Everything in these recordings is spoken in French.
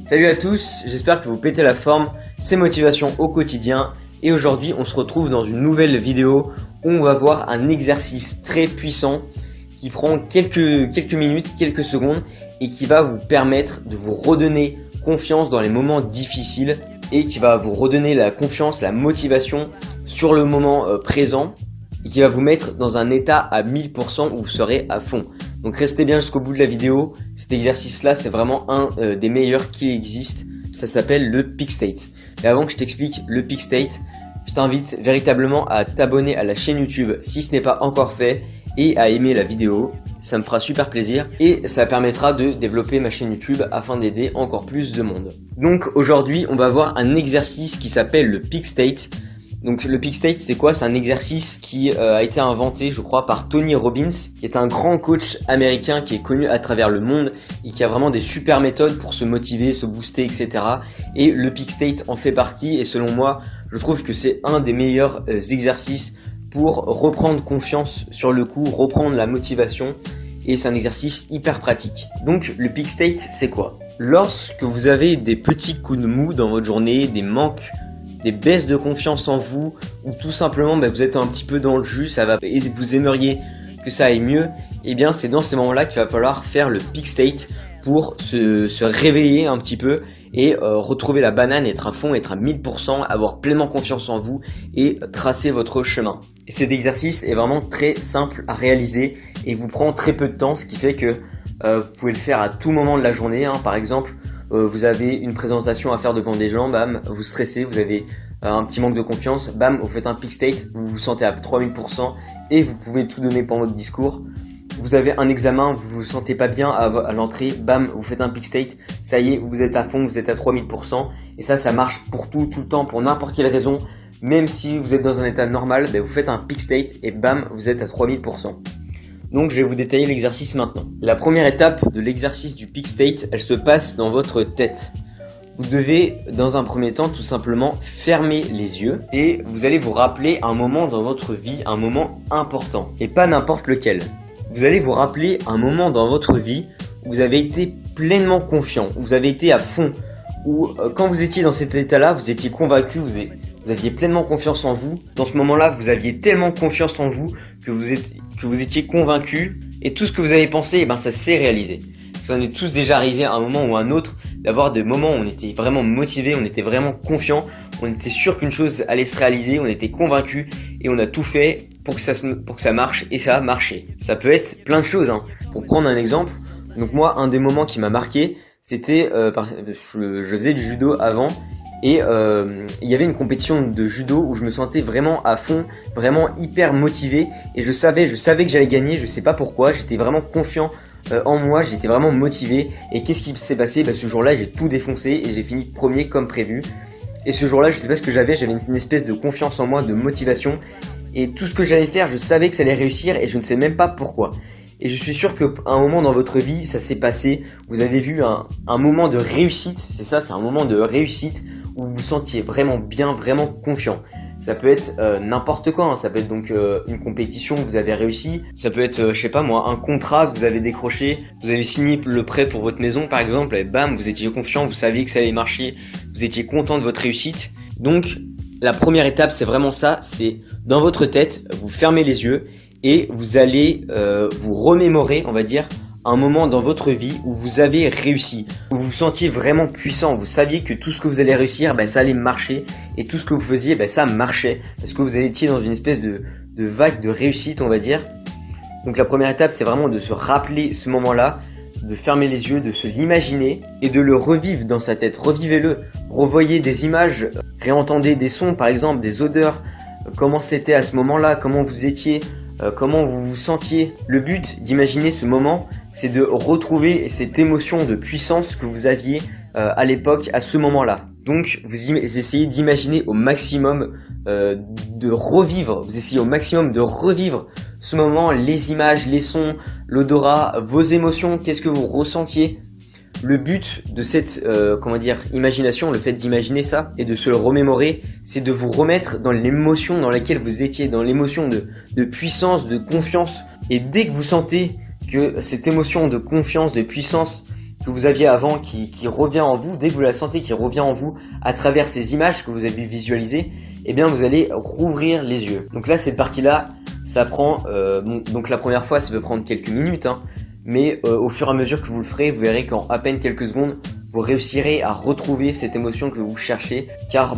Salut à tous, j'espère que vous pétez la forme, c'est Motivation au quotidien et aujourd'hui on se retrouve dans une nouvelle vidéo où on va voir un exercice très puissant qui prend quelques minutes, quelques secondes et qui va vous permettre de vous redonner confiance dans les moments difficiles et qui va vous redonner la confiance, la motivation sur le moment présent et qui va vous mettre dans un état à 1000% où vous serez à fond. Donc restez bien jusqu'au bout de la vidéo, cet exercice là c'est vraiment un des meilleurs qui existent, ça s'appelle le Peak State. Et avant que je t'explique le Peak State, je t'invite véritablement à t'abonner à la chaîne YouTube si ce n'est pas encore fait et à aimer la vidéo, ça me fera super plaisir et ça permettra de développer ma chaîne YouTube afin d'aider encore plus de monde. Donc aujourd'hui on va voir un exercice qui s'appelle le Peak State. Donc le Peak State c'est quoi? C'est un exercice qui a été inventé je crois par Tony Robbins, qui est un grand coach américain qui est connu à travers le monde et qui a vraiment des super méthodes pour se motiver, se booster, etc. Et le Peak State en fait partie et selon moi je trouve que c'est un des meilleurs exercices pour reprendre confiance sur le coup, reprendre la motivation et c'est un exercice hyper pratique. Donc le Peak State c'est quoi? Lorsque vous avez des petits coups de mou dans votre journée, des manques, des baisses de confiance en vous ou tout simplement vous êtes un petit peu dans le jus, ça va et vous aimeriez que ça aille mieux, et bien c'est dans ces moments-là qu'il va falloir faire le Peak State pour se réveiller un petit peu et retrouver la banane, être à fond, être à 1000%, avoir pleinement confiance en vous et tracer votre chemin. Et cet exercice est vraiment très simple à réaliser et vous prend très peu de temps, ce qui fait que vous pouvez le faire à tout moment de la journée, Par exemple, vous avez une présentation à faire devant des gens, bam, vous stressez, vous avez un petit manque de confiance, bam, vous faites un Peak State, vous vous sentez à 3000% et vous pouvez tout donner pour votre discours. Vous avez un examen, vous vous sentez pas bien à l'entrée, bam, vous faites un Peak State, ça y est, vous êtes à fond, vous êtes à 3000%. Et ça marche pour tout le temps, pour n'importe quelle raison. Même si vous êtes dans un état normal, vous faites un Peak State et bam, vous êtes à 3000%. Donc je vais vous détailler l'exercice maintenant. La première étape de l'exercice du Peak State, elle se passe dans votre tête. Vous devez, dans un premier temps, tout simplement fermer les yeux et vous allez vous rappeler un moment dans votre vie, un moment important et pas n'importe lequel. Vous allez vous rappeler un moment dans votre vie où vous avez été pleinement confiant, où vous avez été à fond, où quand vous étiez dans cet état-là, vous étiez convaincu, vous aviez pleinement confiance en vous. Dans ce moment-là, vous aviez tellement confiance en vous que vous étiez convaincu et tout ce que vous avez pensé, ça s'est réalisé. Ça en est tous déjà arrivé à un moment ou à un autre d'avoir des moments où on était vraiment motivé, on était vraiment confiant, on était sûr qu'une chose allait se réaliser, on était convaincu et on a tout fait pour que ça marche et ça a marché. Ça peut être plein de choses. Pour prendre un exemple, donc moi un des moments qui m'a marqué, c'était je faisais du judo avant et il y avait une compétition de judo où je me sentais vraiment à fond, vraiment hyper motivé et je savais que j'allais gagner, je sais pas pourquoi, j'étais vraiment confiant en moi, j'étais vraiment motivé. Et qu'est-ce qui s'est passé? Ce jour-là j'ai tout défoncé et j'ai fini premier comme prévu. Et ce jour-là je sais pas ce que j'avais une espèce de confiance en moi, de motivation. Et tout ce que j'allais faire, je savais que ça allait réussir et je ne sais même pas pourquoi. Et je suis sûr qu'à un moment dans votre vie, ça s'est passé. Vous avez vu un moment de réussite, c'est un moment de réussite où vous vous sentiez vraiment bien, vraiment confiant. Ça peut être n'importe quoi, ça peut être donc une compétition que vous avez réussi, ça peut être, un contrat que vous avez décroché, vous avez signé le prêt pour votre maison par exemple, et bam, vous étiez confiant, vous saviez que ça allait marcher, vous étiez content de votre réussite. Donc la première étape c'est vraiment ça, c'est dans votre tête, vous fermez les yeux et vous allez vous remémorer, on va dire, un moment dans votre vie où vous avez réussi, où vous vous sentiez vraiment puissant, vous saviez que tout ce que vous allez réussir, ça allait marcher et tout ce que vous faisiez, ça marchait parce que vous étiez dans une espèce de vague de réussite, on va dire. Donc la première étape, c'est vraiment de se rappeler ce moment-là, de fermer les yeux, de se l'imaginer et de le revivre dans sa tête. Revivez-le, revoyez des images, réentendez des sons par exemple, des odeurs, comment c'était à ce moment-là, comment vous étiez, comment vous vous sentiez. Le but d'imaginer ce moment, c'est de retrouver cette émotion de puissance que vous aviez à l'époque, à ce moment-là. Donc vous essayez d'imaginer au maximum, vous essayez au maximum de revivre ce moment, les images, les sons, l'odorat, vos émotions, qu'est-ce que vous ressentiez. Le but de cette imagination, le fait d'imaginer ça et de se le remémorer, c'est de vous remettre dans l'émotion dans laquelle vous étiez, dans l'émotion de puissance, de confiance. Et dès que vous sentez que cette émotion de confiance, de puissance que vous aviez avant qui revient en vous, dès que vous la sentez qui revient en vous à travers ces images que vous avez visualisées, eh bien vous allez rouvrir les yeux. Donc là, cette partie-là, ça prend, donc la première fois, ça peut prendre quelques minutes, hein, mais au fur et à mesure que vous le ferez, vous verrez qu'en à peine quelques secondes, vous réussirez à retrouver cette émotion que vous cherchez, car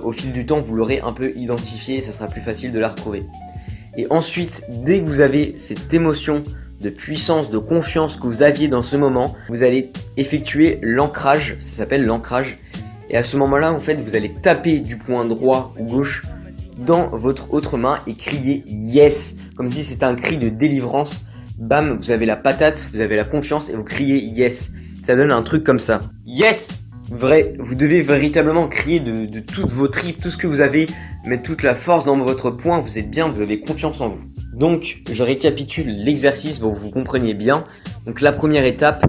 au fil du temps, vous l'aurez un peu identifiée et ça sera plus facile de la retrouver. Et ensuite, dès que vous avez cette émotion de puissance, de confiance que vous aviez dans ce moment, vous allez effectuer l'ancrage, ça s'appelle l'ancrage. Et à ce moment-là, en fait, vous allez taper du poing droit ou gauche dans votre autre main et crier yes, comme si c'était un cri de délivrance. Bam, vous avez la patate, vous avez la confiance et vous criez yes. Ça donne un truc comme ça. Yes! Vous devez véritablement crier de toutes vos tripes, tout ce que vous avez, mettre toute la force dans votre poing, vous êtes bien, vous avez confiance en vous. Donc, je récapitule l'exercice pour que vous compreniez bien. Donc, la première étape,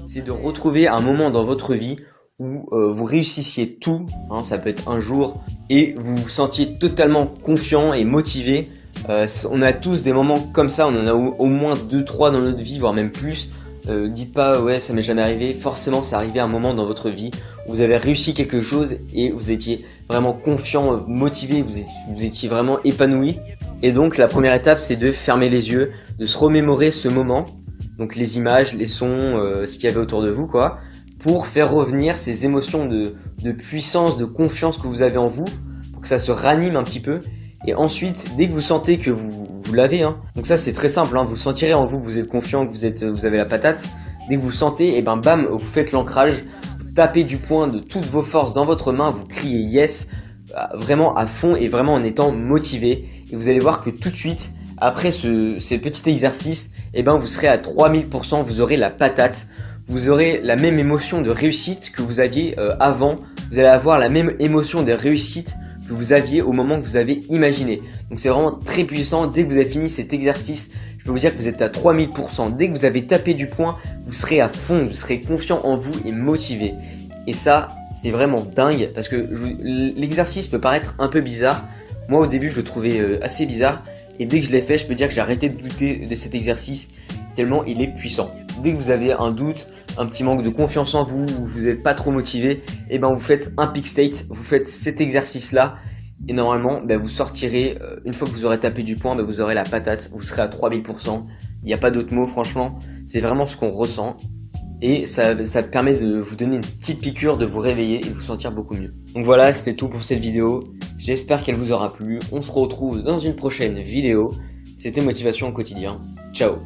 c'est de retrouver un moment dans votre vie où vous réussissiez tout, hein, ça peut être un jour, et vous vous sentiez totalement confiant et motivé. On a tous des moments comme ça, on en a au moins 2-3 dans notre vie, voire même plus. Dites pas ouais ça m'est jamais arrivé, forcément c'est arrivé à un moment dans votre vie où vous avez réussi quelque chose et vous étiez vraiment confiant, motivé, vous étiez vraiment épanoui. Et donc la première étape c'est de fermer les yeux, de se remémorer ce moment, donc les images, les sons, ce qu'il y avait autour de vous quoi, pour faire revenir ces émotions de puissance, de confiance que vous avez en vous, pour que ça se ranime un petit peu. Et ensuite, dès que vous sentez que vous l'avez, hein, donc ça c'est très simple, hein, vous sentirez en vous que vous êtes confiant, que vous avez la patate. Dès que vous sentez, et ben bam, vous faites l'ancrage, vous tapez du poing de toutes vos forces dans votre main, vous criez yes, vraiment à fond et vraiment en étant motivé. Et vous allez voir que tout de suite, après ce petit exercice, et ben vous serez à 3000%, vous aurez la patate, vous aurez la même émotion de réussite que vous aviez avant, vous allez avoir la même émotion de réussite que vous aviez au moment que vous avez imaginé. Donc c'est vraiment très puissant. Dès que vous avez fini cet exercice, je peux vous dire que vous êtes à 3000%. Dès que vous avez tapé du poing, vous serez à fond, vous serez confiant en vous et motivé. Et ça, c'est vraiment dingue parce que l'exercice peut paraître un peu bizarre. Moi au début je le trouvais assez bizarre et dès que je l'ai fait, je peux dire que j'ai arrêté de douter de cet exercice tellement il est puissant. Dès que vous avez un doute, un petit manque de confiance en vous, ou vous n'êtes pas trop motivé, et ben vous faites un peak state, vous faites cet exercice là et normalement vous sortirez, une fois que vous aurez tapé du poing, vous aurez la patate, vous serez à 3000%, il n'y a pas d'autre mot franchement, c'est vraiment ce qu'on ressent et ça permet de vous donner une petite piqûre, de vous réveiller et de vous sentir beaucoup mieux. Donc voilà, c'était tout pour cette vidéo, j'espère qu'elle vous aura plu, on se retrouve dans une prochaine vidéo, c'était Motivation au quotidien, ciao.